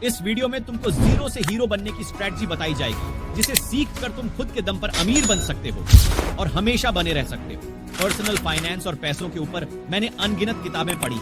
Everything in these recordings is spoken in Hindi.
इस वीडियो में तुमको जीरो से हीरो बनने की स्ट्रेटजी बताई जाएगी, जिसे सीख कर तुम खुद के दम पर अमीर बन सकते हो और हमेशा बने रह सकते हो। पर्सनल फाइनेंस और पैसों के ऊपर मैंने अनगिनत किताबें पढ़ी,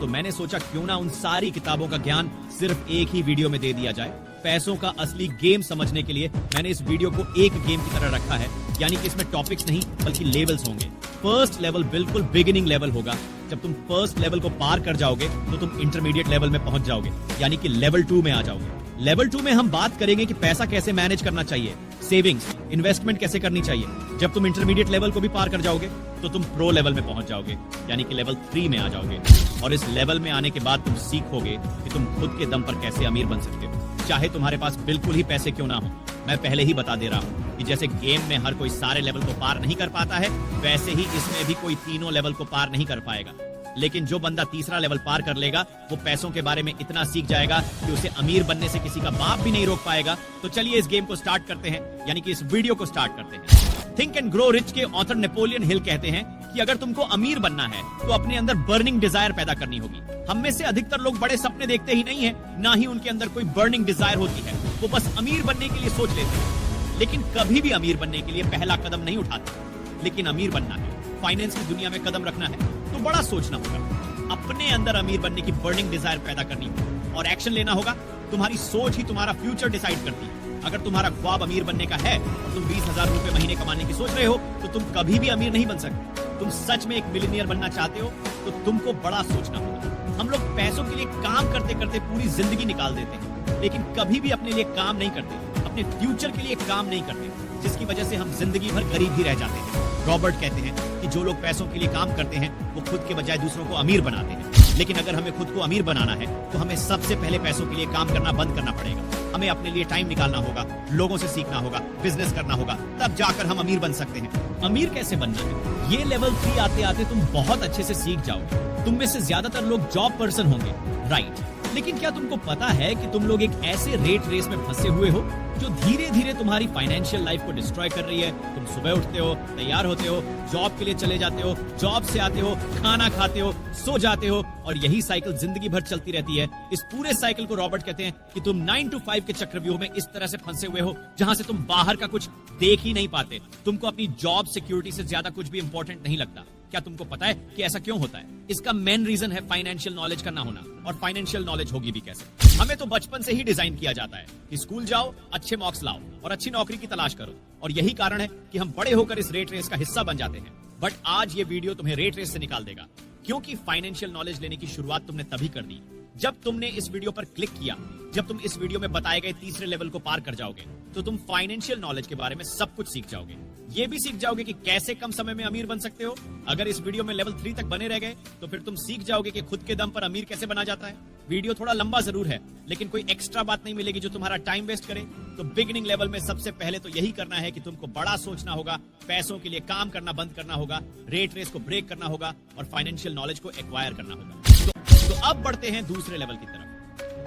तो मैंने सोचा क्यों ना उन सारी किताबों का ज्ञान सिर्फ एक ही वीडियो में दे दिया जाए। पैसों का असली गेम समझने के लिए मैंने इस वीडियो को एक गेम की तरह रखा है, यानी कि इसमें टॉपिक्स नहीं बल्कि लेवल्स होंगे। फर्स्ट लेवल बिल्कुल बिगिनिंग लेवल होगा। जब तुम फर्स्ट लेवल को पार कर जाओगे तो तुम इंटरमीडिएट लेवल में पहुंच जाओगे, यानी कि लेवल 2 में आ जाओगे। लेवल 2 में हम बात करेंगे कि पैसा कैसे मैनेज करना चाहिए, सेविंग्स, इन्वेस्टमेंट कैसे करनी चाहिए। जब तुम इंटरमीडिएट लेवल को भी पार कर जाओगे तो तुम प्रो लेवल में पहुंच जाओगे, यानी कि लेवल 3 में आ जाओगे। और इस लेवल में आने के बाद तुम सीखोगे कि तुम खुद के दम पर कैसे अमीर बन सकते हो, चाहे तुम्हारे पास बिल्कुल ही पैसे क्यों ना हो। मैं पहले ही बता दे रहा हूँ कि जैसे गेम में हर कोई सारे लेवल को पार नहीं कर पाता है, वैसे ही इसमें भी कोई तीनों लेवल को पार नहीं कर पाएगा। लेकिन जो बंदा तीसरा लेवल पार कर लेगा वो पैसों के बारे में इतना सीख जाएगा कि उसे अमीर बनने से किसी का बाप भी नहीं रोक पाएगा। तो चलिए इस गेम को स्टार्ट करते हैं, यानी कि इस वीडियो को स्टार्ट करते हैं। थिंक एंड ग्रो रिच के ऑथर नेपोलियन हिल कहते हैं कि अगर तुमको अमीर बनना है तो अपने अंदर बर्निंग डिजायर पैदा करनी होगी। हम में से अधिकतर लोग बड़े सपने देखते ही नहीं है, ना ही उनके अंदर कोई बर्निंग डिजायर होती है। वो बस अमीर बनने के लिए सोच लेते हैं, लेकिन कभी भी अमीर बनने के लिए पहला कदम नहीं उठाते। लेकिन अमीर बनना है, फाइनेंस की दुनिया में कदम रखना है तो बड़ा सोचना होगा, अपने अंदर अमीर बनने की बर्निंग डिजायर पैदा करनी होगी और एक्शन लेना होगा। तुम्हारी सोच ही तुम्हारा फ्यूचर डिसाइड करती है। अगर तुम्हारा ख्वाब अमीर बनने का है और तुम 20,000 रुपए महीने कमाने की सोच रहे हो तो तुम कभी भी अमीर नहीं बन सकते। तुम सच में एक मिलियनियर बनना चाहते हो तो तुमको बड़ा सोचना होगा। हम लोग पैसों के लिए काम करते करते पूरी जिंदगी निकाल देते हैं, लेकिन कभी भी अपने लिए काम नहीं करते, अपने फ्यूचर के लिए काम नहीं करते, जिसकी वजह से हम जिंदगी भर गरीब ही रह जाते हैं। रॉबर्ट कहते हैं कि जो लोग पैसों के लिए काम करते हैं वो खुद के बजाय दूसरों को अमीर बनाते हैं। लेकिन अगर हमें खुद को अमीर बनाना है तो हमें सबसे पहले पैसों के लिए काम करना बंद करना पड़ेगा। हमें अपने लिए टाइम निकालना होगा, लोगों से सीखना होगा, बिजनेस करना होगा, तब जाकर हम अमीर बन सकते हैं। अमीर कैसे बनना है, ये लेवल 3 आते आते तुम बहुत अच्छे से सीख जाओगे। तुम में से ज्यादातर लोग जॉब पर्सन होंगे, राइट? लेकिन क्या तुमको पता है कि तुम लोग एक ऐसे रेट रेस में फंसे हुए हो जो धीरे धीरे तुम्हारी फाइनेंशियल लाइफ को डिस्ट्रॉय कर रही है। तुम सुबह उठते हो, तैयार होते हो, जॉब के लिए चले जाते हो, जॉब से आते हो, खाना खाते हो, सो जाते हो और यही साइकिल जिंदगी भर चलती रहती है। इस पूरे साइकिल को रॉबर्ट कहते हैं कि तुम 9 to 5 के चक्रव्यूह में इस तरह से फंसे हुए हो जहां से तुम बाहर का कुछ देख ही नहीं पाते। तुमको अपनी जॉब सिक्योरिटी से ज्यादा कुछ भी इंपॉर्टेंट नहीं लगता। क्या तुमको पता है कि ऐसा क्यों होता है? इसका मेन रीजन है फाइनेंशियल नॉलेज का ना होना। और फाइनेंशियल नॉलेज होगी भी कैसे? हमें तो बचपन से ही डिजाइन किया जाता है कि स्कूल जाओ, अच्छे मार्क्स लाओ और अच्छी नौकरी की तलाश करो, और यही कारण है कि हम बड़े होकर इस रेट रेस का हिस्सा बन जाते हैं। बट आज ये वीडियो तुम्हें रेट रेस से निकाल देगा, क्योंकि फाइनेंशियल नॉलेज लेने की शुरुआत तुमने तभी कर दी जब तुमने इस वीडियो पर क्लिक किया। जब तुम इस वीडियो में बताए गए तीसरे लेवल को पार कर जाओगे तो तुम फाइनेंशियल नॉलेज के बारे में सब कुछ सीख जाओगे। ये भी सीख जाओगे कि कैसे कम समय में अमीर बन सकते हो। अगर इस वीडियो में लेवल 3 तक बने रह गए तो फिर तुम सीख जाओगे कि खुद के दम पर अमीर कैसे बना जाता है। वीडियो थोड़ा लंबा जरूर है, लेकिन कोई एक्स्ट्रा बात नहीं मिलेगी जो तुम्हारा टाइम वेस्ट करे। तो बिगिनिंग लेवल में सबसे पहले तो यही करना है कि तुमको बड़ा सोचना होगा, पैसों के लिए काम करना बंद करना होगा, रेट रेस को ब्रेक करना होगा और फाइनेंशियल नॉलेज को एक्वायर करना होगा। तो अब बढ़ते हैं दूसरे लेवल की तरफ।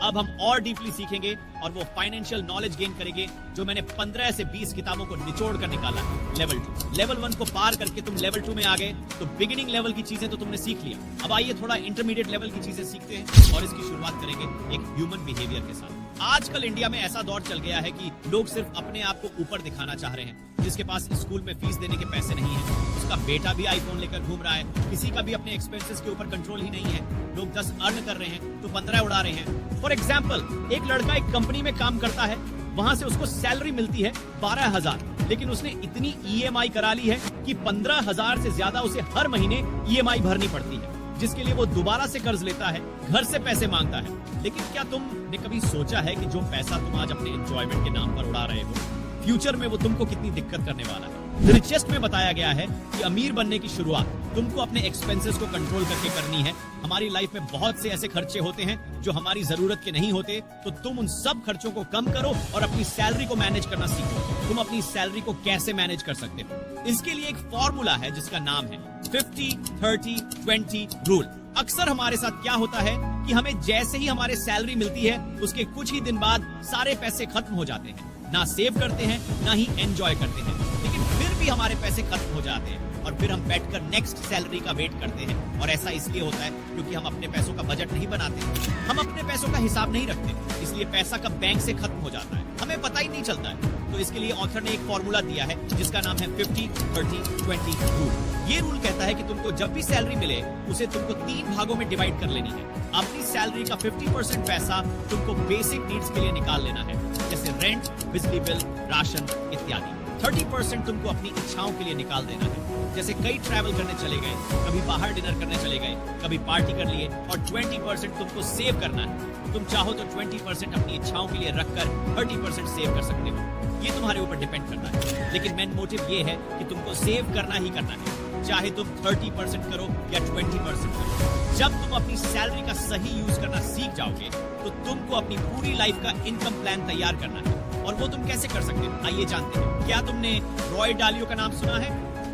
अब हम और डीपली सीखेंगे और वो फाइनेंशियल नॉलेज गेन करेंगे जो मैंने 15 से 20 किताबों को निचोड़ कर निकाला है। लेवल 2, लेवल 1 को पार करके तुम लेवल 2 में आ गए तो बिगिनिंग लेवल की चीजें तो तुमने सीख लिया। अब आइए थोड़ा इंटरमीडिएट लेवल की चीजें सीखते हैं और इसकी शुरुआत करेंगे एक ह्यूमन बिहेवियर के साथ। आजकल इंडिया में ऐसा दौर चल गया है कि लोग सिर्फ अपने आप को ऊपर दिखाना चाह रहे हैं। जिसके पास स्कूल में फीस देने के पैसे नहीं है, उसका बेटा भी आईफोन लेकर घूम रहा है, किसी का भी अपने एक्सपेंसेस के ऊपर कंट्रोल ही नहीं है। लोग 10 अर्न कर रहे हैं तो 15 उड़ा रहे हैं। फॉर एग्जाम्पल, एक लड़का एक कंपनी में काम करता है, वहां से उसको सैलरी मिलती है 12,000, लेकिन उसने इतनी EMI करा ली है कि 15,000 से ज्यादा उसे हर महीने EMI भरनी पड़ती है, जिसके लिए वो दोबारा से कर्ज लेता है, घर से पैसे मांगता है। लेकिन क्या तुमने कभी सोचा है कि जो पैसा तुम आज अपने एंजॉयमेंट के नाम पर उड़ा रहे हो, फ्यूचर में वो तुमको कितनी दिक्कत करने वाला है? रिचेस्ट में बताया गया है कि अमीर बनने की शुरुआत तुमको अपने एक्सपेंसेस को कंट्रोल करके करनी है। हमारी लाइफ में बहुत से ऐसे खर्चे होते हैं जो हमारी जरूरत के नहीं होते, तो तुम उन सब खर्चों को कम करो और अपनी सैलरी को मैनेज करना सीखो। तुम अपनी सैलरी को कैसे मैनेज कर सकते हो, इसके लिए एक फॉर्मूला है जिसका नाम है 50-30-20 रूल। अक्सर हमारे साथ क्या होता है कि हमें जैसे ही हमारे सैलरी मिलती है उसके कुछ ही दिन बाद सारे पैसे खत्म हो जाते हैं। ना सेव करते हैं ना ही एंजॉय करते हैं, लेकिन फिर भी हमारे पैसे खत्म हो जाते हैं। और फिर हम बैठकर नेक्स्ट सैलरी का वेट करते हैं। और ऐसा इसलिए होता है क्योंकि हम अपने पैसों का बजट नहीं बनाते, हम अपने पैसों का हिसाब नहीं रखते, इसलिए पैसा कब बैंक से खत्म हो जाता है हमें पता ही नहीं चलता है। तो इसके लिए ऑथर ने एक फॉर्मूला दिया है जिसका नाम है 50-30-20 रूल। ये रूल कहता है कि तुमको जब भी सैलरी मिले उसे तुमको 3 भागों में डिवाइड कर लेनी है। अपनी सैलरी का 50% पैसा तुमको बेसिक नीड्स के लिए निकाल लेना है, जैसे रेंट, बिजली बिल, राशन इत्यादि। 30% तुमको अपनी इच्छाओं के लिए निकाल देना है, जैसे कई ट्रैवल करने चले गए, कभी बाहर डिनर करने चले गए, कभी पार्टी कर लिए। और 20% तुमको सेव करना है। तुम चाहो तो 20% अपनी इच्छाओं के लिए रखकर 30% सेव कर सकते हो, ये तुम्हारे ऊपर डिपेंड करता है। लेकिन मेन मोटिव ये है कि तुमको सेव करना ही करना है, चाहे तुम 30% करो या 20% करो। जब तुम अपनी सैलरी का सही यूज करना सीख जाओगे तो तुमको अपनी पूरी लाइफ का इनकम प्लान तैयार करना है। और वो तुम कैसे कर सकते हो, आइए जानते हैं। क्या तुमने रॉय डालियो का नाम सुना है?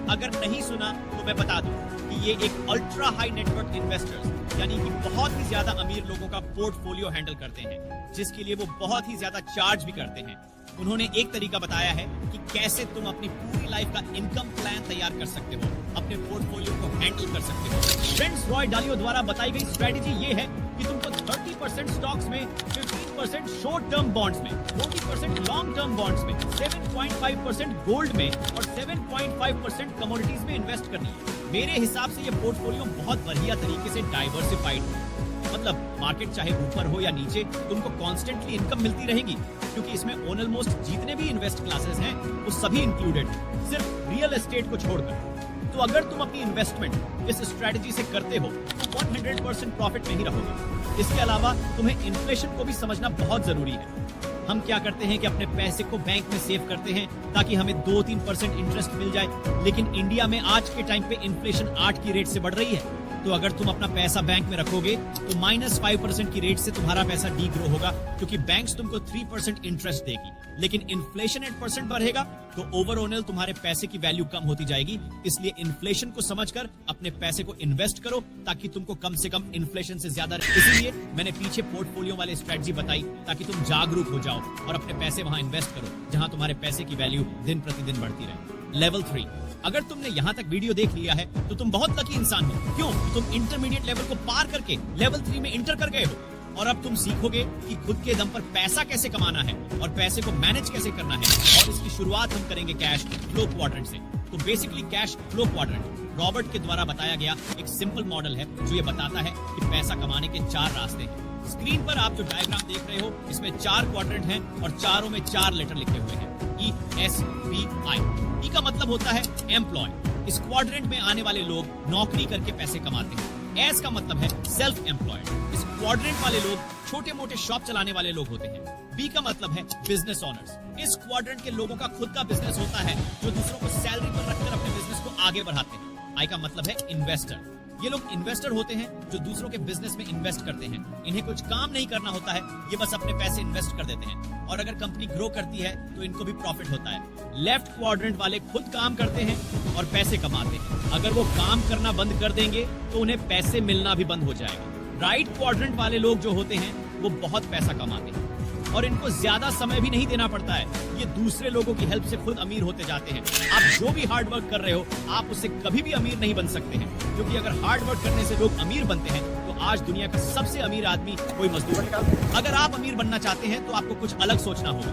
अगर नहीं सुना तो मैं बता दूं कि ये एक अल्ट्रा हाई नेटवर्क इन्वेस्टर्स यानी कि बहुत ही ज्यादा अमीर लोगों का पोर्टफोलियो हैंडल करते हैं, जिसके लिए वो बहुत ही ज्यादा चार्ज भी करते हैं। उन्होंने एक तरीका बताया है कि कैसे तुम अपनी पूरी लाइफ का इनकम प्लान तैयार कर सकते हो, अपने पोर्टफोलियो को हैंडल कर सकते हो। फ्रेंड्स, रॉय डालियो द्वारा बताई गई स्ट्रेटेजी ये है कि तुमको 30% स्टॉक्स में, 15% शॉर्ट टर्म बॉन्ड्स में, 40% लॉन्ग टर्म बॉन्ड्स में, 7.5% गोल्ड में और 7.5% कमोडिटीज में इन्वेस्ट करनी है। मेरे हिसाब से ये पोर्टफोलियो बहुत बढ़िया तरीके से डाइवर्सिफाइड है। मतलब मार्केट चाहे ऊपर हो या नीचे, तुमको कॉन्स्टेंटली इनकम मिलती रहेगी, क्योंकि इसमें ऑलमोस्ट जितने भी इन्वेस्ट क्लासेस हैं वो सभी इंक्लूडेड, सिर्फ रियल एस्टेट को छोड़कर। तो अगर तुम अपनी इन्वेस्टमेंट इस स्ट्रेटेजी से करते हो तो 100% प्रॉफिट में ही रहोगे। इसके अलावा तुम्हें इन्फ्लेशन को भी समझना बहुत जरूरी है। हम क्या करते हैं कि अपने पैसे को बैंक में सेव करते हैं ताकि हमें 2-3% इंटरेस्ट मिल जाए, लेकिन इंडिया में आज के टाइम पे इन्फ्लेशन 8 की रेट से बढ़ रही है। तो अगर तुम अपना पैसा बैंक में रखोगे तो -5% की रेट से तुम्हारा पैसा डी ग्रो होगा, क्योंकि बैंक्स तुमको 3% इंटरेस्ट देगी। लेकिन इन्फ्लेशन 8% बढ़ेगा तो ओवरऑल तुम्हारे पैसे की वैल्यू कम होती जाएगी। इसलिए इन्फ्लेशन को समझकर अपने पैसे को इन्वेस्ट करो ताकि तुमको कम से कम इन्फ्लेशन से ज्यादा। इसीलिए मैंने पीछे पोर्टफोलियो वाले स्ट्रेटजी बताई ताकि तुम जागरूक हो जाओ और अपने पैसे वहां इन्वेस्ट करो जहां तुम्हारे पैसे की वैल्यू दिन प्रतिदिन बढ़ती रहे। लेवल 3, अगर तुमने यहाँ तक वीडियो देख लिया है तो तुम बहुत लकी इंसान हो। क्यों? तुम इंटरमीडिएट लेवल को पार करके लेवल 3 में इंटर कर गए हो और अब तुम सीखोगे कि खुद के दम पर पैसा कैसे कमाना है और पैसे को मैनेज कैसे करना है। और इसकी शुरुआत हम करेंगे कैश फ्लो क्वाड्रेंट से। तो basically cash flow quadrant Robert के द्वारा बताया गया एक सिंपल मॉडल है जो ये बताता है कि पैसा कमाने के 4 रास्ते हैं। स्क्रीन पर आप जो डायग्राम देख रहे हो इसमें 4 क्वाड्रेंट हैं और चारों में 4 लेटर लिखे हुए हैं, ESPI। ई का मतलब होता है एम्प्लॉय। इस क्वाड्रेंट में आने वाले लोग नौकरी करके पैसे कमाते हैं। एस का मतलब है सेल्फ एम्प्लॉयड। इस क्वाड्रेंट वाले लोग छोटे मोटे शॉप चलाने वाले लोग होते हैं। बी का मतलब है बिजनेस ओनर्स। इस क्वाड्रेंट के लोगों का खुद का बिजनेस होता है जो दूसरों को सैलरी पर रखकर अपने बिजनेस को आगे बढ़ाते हैं। आई का मतलब है इन्वेस्टर। ये लोग इन्वेस्टर होते हैं जो दूसरों के बिजनेस में इन्वेस्ट करते हैं। इन्हें कुछ काम नहीं करना होता है, ये बस अपने पैसे इन्वेस्ट कर देते हैं और अगर कंपनी ग्रो करती है तो इनको भी प्रॉफिट होता है। लेफ्ट क्वाड्रेंट वाले खुद काम करते हैं और पैसे कमाते हैं। अगर वो काम करना बंद कर देंगे तो उन्हें पैसे मिलना भी बंद हो जाएगा। राइट क्वाड्रेंट वाले लोग जो होते हैं वो बहुत पैसा कमाते हैं और इनको ज्यादा समय भी नहीं देना पड़ता है। ये दूसरे लोगों की हेल्प से खुद अमीर होते जाते हैं। आप जो भी हार्ड वर्क कर रहे हो आप उससे कभी भी अमीर नहीं बन सकते हैं, क्योंकि अगर हार्ड वर्क करने से लोग अमीर बनते हैं तो आज दुनिया का सबसे अमीर आदमी कोई मजदूर है। अगर आप अमीर बनना चाहते हैं तो आपको कुछ अलग सोचना होगा,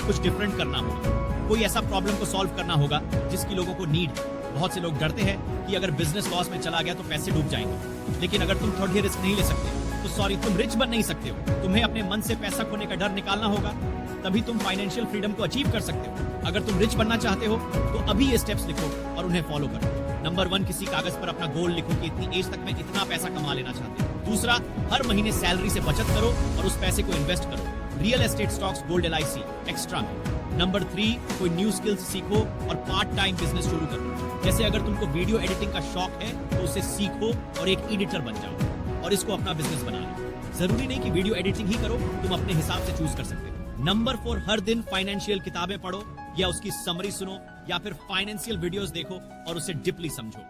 कुछ डिफरेंट करना होगा, कोई ऐसा प्रॉब्लम को सॉल्व करना होगा जिसकी लोगों को नीड। बहुत से लोग डरते हैं कि अगर बिजनेस लॉस में चला गया तो पैसे डूब जाएंगे, लेकिन अगर तुम थोड़ी रिस्क नहीं ले सकते तो सॉरी, तुम रिच बन नहीं सकते हो। तुम्हें अपने मन से पैसा खोने का डर निकालना होगा, तभी तुम फाइनेंशियल फ्रीडम को अचीव कर सकते हो। अगर तुम रिच बनना चाहते हो तो अभी ये स्टेप्स लिखो और उन्हें फॉलो करो। नंबर 1, किसी कागज पर अपना गोल लिखो कि इतनी एज तक मैं इतना पैसा कमा लेना चाहती हूँ। दूसरा, हर महीने सैलरी से बचत करो और उस पैसे को इन्वेस्ट करो real estate, stocks, gold, LIC, extra में। नंबर 3, कोई न्यू स्किल्स सीखो और पार्ट टाइम बिजनेस शुरू करो। जैसे अगर तुमको वीडियो एडिटिंग का शौक है तो उसे सीखो और एक एडिटर बन जाओ और इसको अपना बिजनेस बना लो। जरूरी नहीं कि वीडियो एडिटिंग ही करो, तुम अपने हिसाब से चूज कर सकते हो। नंबर 4, हर दिन फाइनेंशियल किताबें पढ़ो या उसकी समरी सुनो या फिर फाइनेंशियल वीडियोस देखो और उसे डीपली समझो।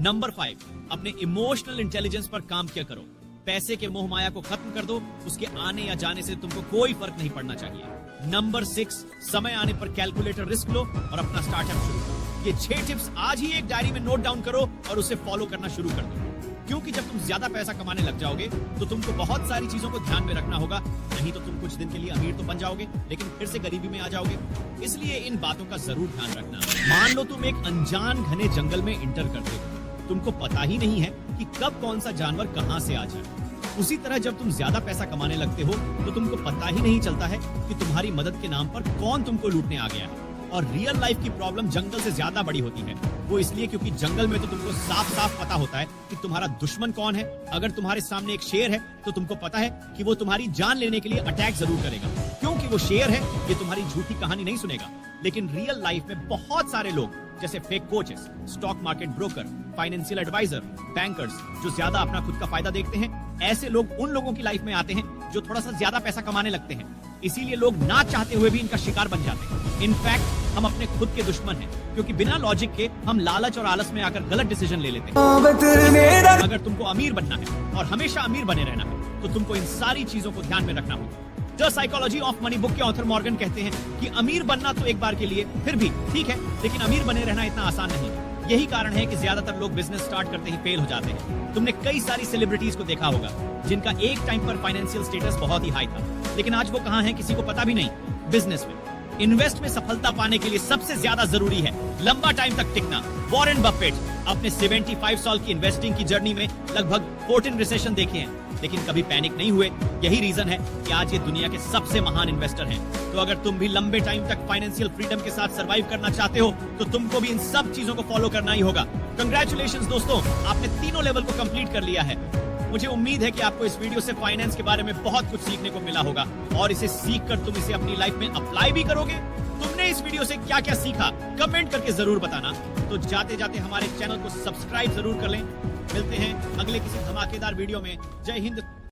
नंबर 5, अपने इमोशनल इंटेलिजेंस पर काम किया करो। पैसे के मोह माया को खत्म कर दो, उसके आने या जाने से तुमको कोई फर्क नहीं पड़ना चाहिए। नंबर 6, समय आने पर कैलकुलेटर रिस्क लो और अपना स्टार्टअप शुरू करो। ये 6 टिप्स आज ही एक डायरी में नोट डाउन करो और उसे फॉलो करना शुरू कर दो, क्योंकि जब तुम ज्यादा पैसा कमाने लग जाओगे तो तुमको बहुत सारी चीजों को ध्यान में रखना होगा। नहीं तो तुम कुछ दिन के लिए अमीर तो बन जाओगे, लेकिन फिर से गरीबी में आ जाओगे। इसलिए इन बातों का जरूर ध्यान रखना। मान लो तुम एक अनजान घने जंगल में इंटर करते हो, तुमको पता ही नहीं है कि कब कौन सा जानवर कहां से आ जाए। उसी तरह जब तुम ज्यादा पैसा कमाने लगते हो तो तुमको पता ही नहीं चलता है कि तुम्हारी मदद के नाम पर कौन तुमको लूटने आ गया है। और रियल लाइफ की प्रॉब्लम जंगल से ज्यादा बड़ी होती है। वो इसलिए क्योंकि जंगल में तो तुमको साफ साफ पता होता है कि तुम्हारा दुश्मन कौन है। अगर तुम्हारे सामने एक शेर है तो तुमको पता है कि वो तुम्हारी जान लेने के लिए अटैक जरूर करेगा, क्योंकि वो शेर है। ये तुम्हारी झूठी कहानी नहीं सुनेगा। लेकिन रियल लाइफ में बहुत सारे लोग जैसे fake coaches, stock market broker, financial advisor, bankers जो ज्यादा अपना खुद का फायदा देखते हैं, ऐसे लोग उन लोगों की लाइफ में आते हैं जो थोड़ा सा ज्यादा पैसा कमाने लगते हैं। इसीलिए लोग ना चाहते हुए भी इनका शिकार बन जाते हैं। इनफैक्ट हम अपने खुद के दुश्मन हैं, क्योंकि बिना लॉजिक के हम लालच और आलस में आकर गलत डिसीजन ले लेते हैं। अगर तुमको अमीर बनना है और हमेशा अमीर बने रहना है तो तुमको इन सारी चीजों को ध्यान में रखना होगा। The psychology of money book के ऑथर मॉर्गन कहते हैं कि अमीर बनना तो एक बार के लिए फिर भी ठीक है, लेकिन अमीर बने रहना इतना आसान नहीं। यही कारण है कि ज्यादातर लोग बिजनेस स्टार्ट करते ही फेल हो जाते हैं। तुमने कई सारी सेलिब्रिटीज को देखा होगा जिनका एक टाइम पर फाइनेंशियल स्टेटस बहुत ही हाई था, लेकिन आज वो कहां हैं किसी को पता भी नहीं। बिजनेस में इन्वेस्ट में सफलता पाने के लिए सबसे ज्यादा जरूरी है लंबा टाइम तक टिकना। वॉरेन बफेट अपने 75 साल की इन्वेस्टिंग की जर्नी में लगभग 14 रिसेशन देखे हैं, लेकिन कभी पैनिक नहीं हुए। यही रीजन है कि आज ये दुनिया के सबसे महान इन्वेस्टर हैं। तो अगर तुम भी लंबे टाइम तक फाइनेंशियल फ्रीडम के साथ सर्वाइव करना चाहते हो तो तुमको भी इन सब चीजों को फॉलो करना ही होगा। कंग्रेचुलेशंस दोस्तों, आपने तीनों लेवल को कंप्लीट कर लिया है। मुझे उम्मीद है कि आपको इस वीडियो से फाइनेंस के बारे में बहुत कुछ सीखने को मिला होगा और इसे सीखकर तुम इसे अपनी लाइफ में अप्लाई भी करोगे। तुमने इस वीडियो से क्या क्या सीखा कमेंट करके जरूर बताना। तो जाते जाते हमारे चैनल को सब्सक्राइब जरूर कर लें। मिलते हैं अगले किसी धमाकेदार वीडियो में। जय हिंद।